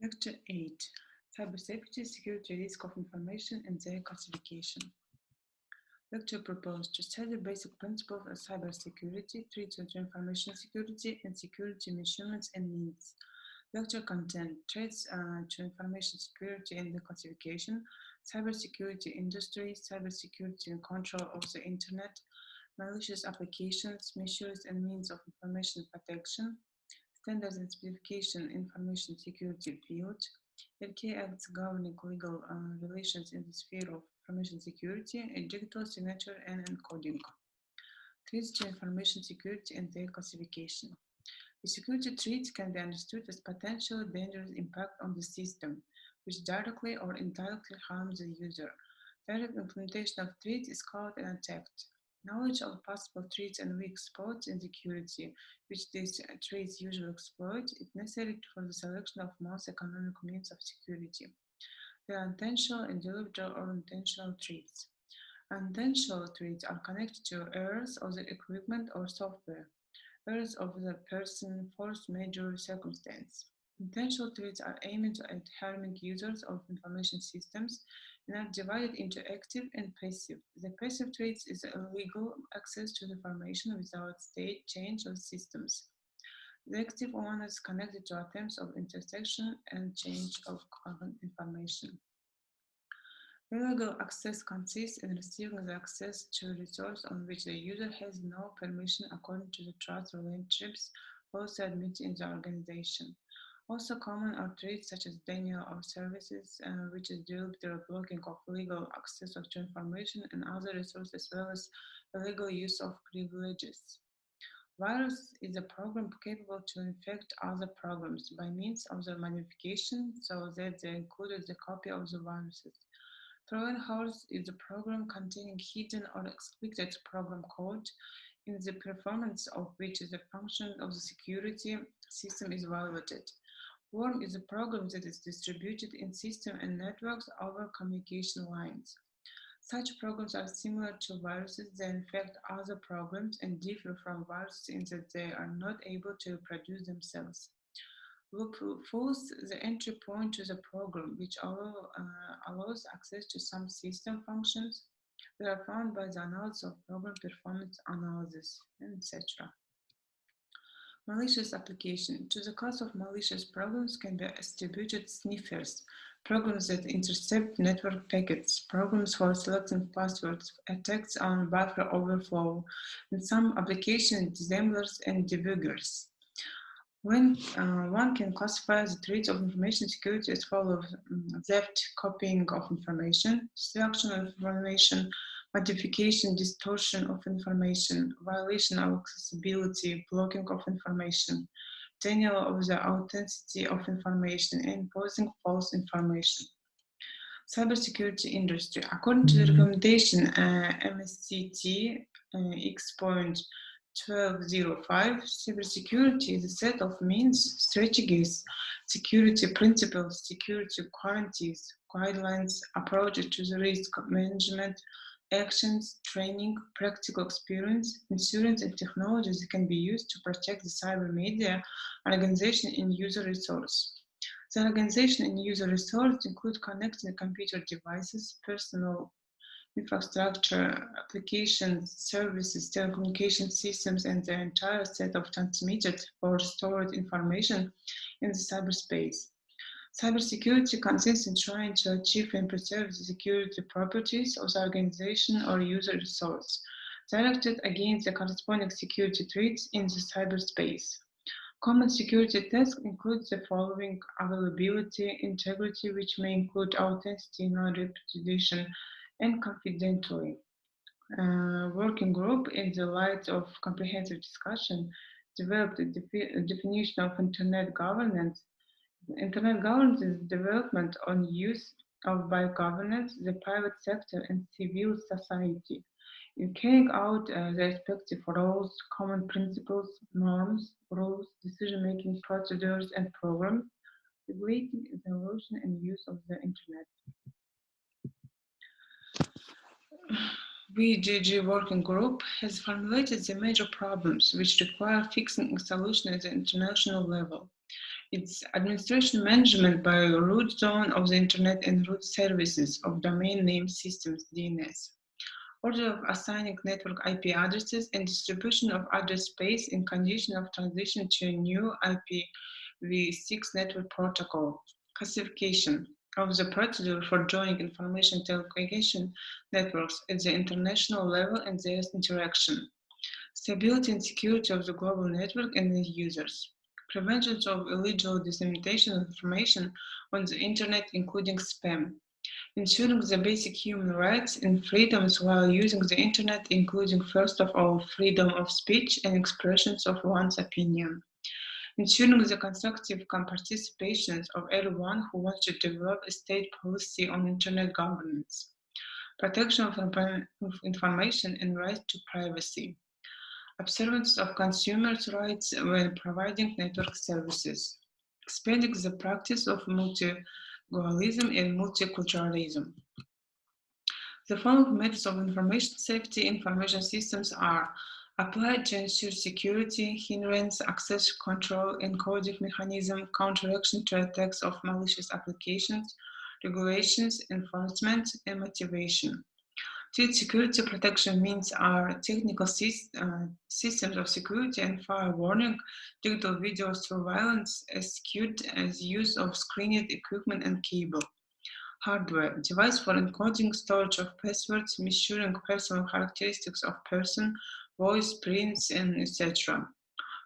Lecture 8. Cybersafety, Security, Risk of Information and their Classification. Lecture proposed to study basic principles of cybersecurity, threats to information security, and security measurements and needs. Lecture content: threats to information security and the classification, cybersecurity industry, cybersecurity and control of the internet, malicious applications, measures and means of information protection, standards and specification information security field, LK acts governing legal relations in the sphere of information security, and digital signature and encoding. Threats to information security and their classification. The security threats can be understood as potential dangerous impact on the system, which directly or indirectly harms the user. Direct implementation of threats is called an attack. Knowledge of possible threats and weak spots in security, which these threats usually exploit, is necessary for the selection of most economic means of security. There are intentional, individual, or intentional threats. Unintentional threats are connected to errors of the equipment or software, errors of the person, force majeure circumstance. Intentional threats are aimed at harming users of information systems and are divided into active and passive. The passive threats is illegal access to the information without state change of systems. The active one is connected to attempts of intersection and change of information. Illegal access consists in receiving the access to a resource on which the user has no permission according to the trust relationships also admitted in the organization. Also common are threats such as denial of services, which is due to the blocking of legal access to information and other resources, as well as illegal use of privileges. Virus is a program capable to infect other programs by means of the modification so that they include the copy of the viruses. Trojan horse is a program containing hidden or explicit program code in the performance of which the function of the security system is evaluated. Worm is a program that is distributed in system and networks over communication lines. Such programs are similar to viruses that infect other programs and differ from viruses in that they are not able to reproduce themselves. Loopholes, the entry point to the program, which allows access to some system functions that are found by the analysis of program performance analysis, etc. Malicious application. To the class of malicious programs can be attributed sniffers, programs that intercept network packets, programs for selecting passwords, attacks on buffer overflow, and some application dissemblers and debuggers. When one can classify the threats of information security as follows: theft, copying of information, destruction of information, modification, distortion of information, violation of accessibility, blocking of information, denial of the authenticity of information, and imposing false information. Cybersecurity industry. According to the recommendation MSCT X.1205, cybersecurity is a set of means, strategies, security principles, security guarantees, guidelines, approaches to the risk management, actions, training, practical experience, insurance, and technologies that can be used to protect the cyber media, organization, and user resource. The organization and user resource include connected computer devices, personal infrastructure, applications, services, telecommunication systems, and the entire set of transmitted or stored information in the cyberspace. Cybersecurity consists in trying to achieve and preserve the security properties of the organization or user resource, directed against the corresponding security threats in the cyberspace. Common security tasks include the following: availability, integrity, which may include authenticity, non-repudiation, and confidentiality. Working group, in the light of comprehensive discussion, developed a definition of Internet governance. Internet governance is development on use of by governance, the private sector, and civil society in carrying out the respective roles, common principles, norms, rules, decision-making procedures, and programs regulating the evolution and use of the Internet. VGG Working Group has formulated the major problems which require fixing a solution at the international level. It's administration management by root zone of the Internet and root services of domain name systems, DNS. Order of assigning network IP addresses and distribution of address space in condition of transition to a new IPv6 network protocol. Classification of the procedure for joining information telecommunication networks at the international level and their interaction. Stability and security of the global network and the users. Prevention of illegal dissemination of information on the Internet, including spam. Ensuring the basic human rights and freedoms while using the Internet, including, first of all, freedom of speech and expressions of one's opinion. Ensuring the constructive participation of everyone who wants to develop a state policy on Internet governance. Protection of information and right to privacy. Observance of consumers' rights when providing network services. Expanding the practice of multilingualism and multiculturalism. The following methods of information safety information systems are applied to ensure security, hindrance, access control, encoding mechanism, counteraction to attacks of malicious applications, regulations, enforcement, and motivation. Security protection means are technical systems of security and fire warning, digital video surveillance, skewed as use of screened equipment and cable. Hardware, device for encoding storage of passwords, measuring personal characteristics of person, voice, prints, and etc.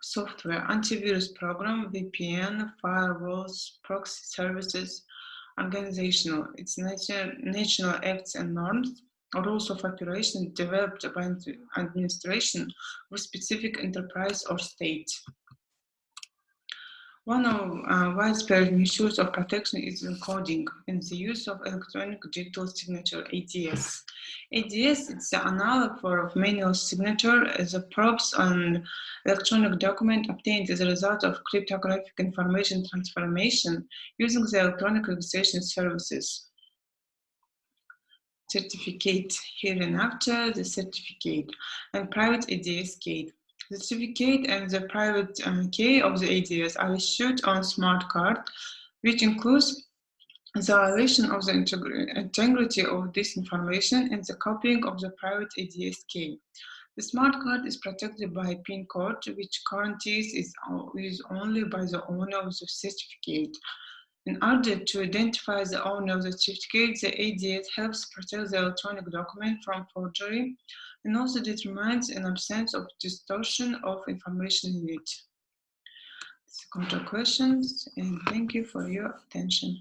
Software, antivirus program, VPN, firewalls, proxy services. Organizational, its national acts and norms, rules of operation developed by administration of specific enterprise or state. One of widespread misuse of protection is encoding and the use of electronic digital signature, ADS. ADS is the analog for manual signature as a probes on electronic document obtained as a result of cryptographic information transformation using the electronic registration services. Certificate, hereinafter the certificate, and private ADS key. The certificate and the private key of the ADS are issued on smart card, which includes the violation of the integrity of this information and the copying of the private ADS key. The smart card is protected by a PIN code, which guarantees is used only by the owner of the certificate. In order to identify the owner of the certificate, the ADS helps protect the electronic document from forgery and also determines an absence of distortion of information in it. This comes to questions, and thank you for your attention.